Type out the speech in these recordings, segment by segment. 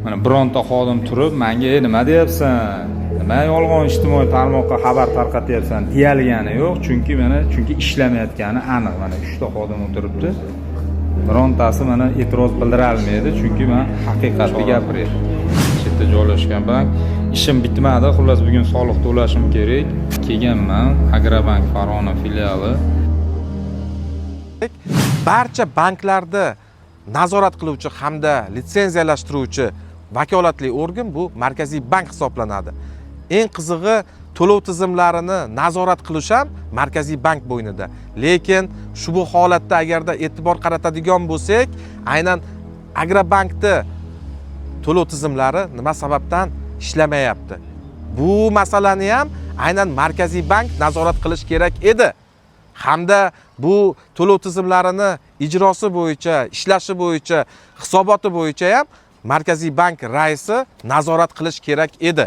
Mana bironta xodim turib, menga nima deyapsan? Nima yolg'on ijtimoiy tarmoqqa xabar tarqatyapsan deyalgani yo'q, chunki ishlamayotgani aniq. Mana 3 ta xodim o'tiribdi. Birontasi mana e'tiroz bildira olmaydi, chunki men haqiqatni gapiryapman. Chetda joylashgan bank, ishim bitmadi. Xullas bugun soliq to'lashim kerak. Kelganman Agrobank Farg'ona filiali. Barcha banklarda nazorat qiluvchi hamda litsenziyalashtiruvchi vakolatli organ bu Markaziy bank hisoblanadi. Eng qizig'i, to'lov tizimlarini nazorat qilish ham Markaziy bank bo'ynida. Lekin bu holatda agarda e'tibor qaratadigan bo'lsak, aynan Agrobankda to'lov tizimlari nima sababdan ishlamayapti? Bu masalani ham aynan Markaziy bank nazorat qilish kerak edi. Hamda bu to'lov tizimlarini ijrosi bo'yicha, ishlashi bo'yicha, hisoboti bo'yicha ham Markaziy bank raisi nazorat qilish kerak edi.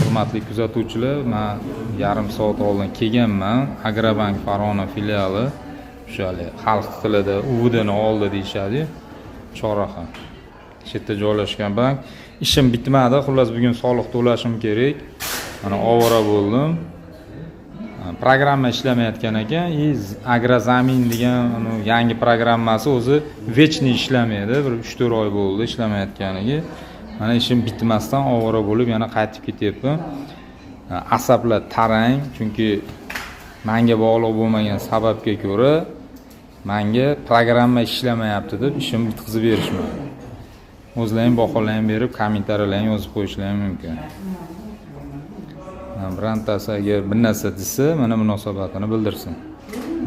Hurmatli kuzatuvchilar, men yarim soat oldin kelganman. Agrobank Farg'ona filiali, o'sha xalq tilida UVDni oldi deyshadi. Chorraha. Chetda joylashgan bank. Ishim bitmadi. Xullas bugun soliq to'lashim kerak. Mana ovora bo'ldim. Programma ishlamayotgan ekan. Agrozamin degan yangi programmasi o'zi vechniy ishlamaydi. Bir 3-4 oy bo'ldi ishlamayotganiga. Mana ishim bitmasdan ovora bo'lib yana qaytib ketyapman. Asablar tarang, chunki menga bog'liq bo'lmagan sababga ko'ra menga programma ishlamayapti deb ishimni bitkazib berishmadi. O'zlaring baholarni berib, kommentariyalarni yozib qo'yishlaring mumkin. Birontasi agar bir narsa desa, mana munosabatini bildirsin.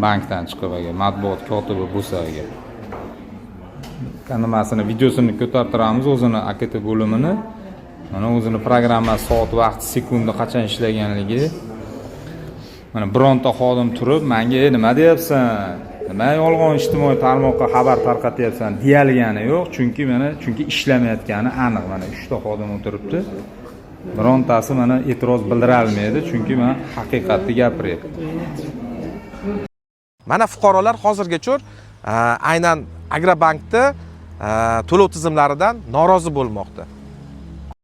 Bankdan chiqib agar matbuot kotibi bo'lsa agar. Nimasini videosini ko'tartiramiz, o'zini AKT bo'limini. Mana o'zini programmasi, soat, vaqt, sekundi qachon ishlaganligi. Mana bironta xodim turib, menga nima deyapsan? Nima yolg'on ijtimoiy tarmoqqa xabar tarqatyapsan deyalgani yo'q, chunki ishlamayotgani aniq. Mana 3 ta xodim o'tiribdi. Birontasi mana e'tiroz bildira olmaydi, chunki men haqiqatni gapiryapman. Mana fuqarolar hozirgacha aynan Agrobankda to'lov tizimlaridan norozi bo'lmoqda.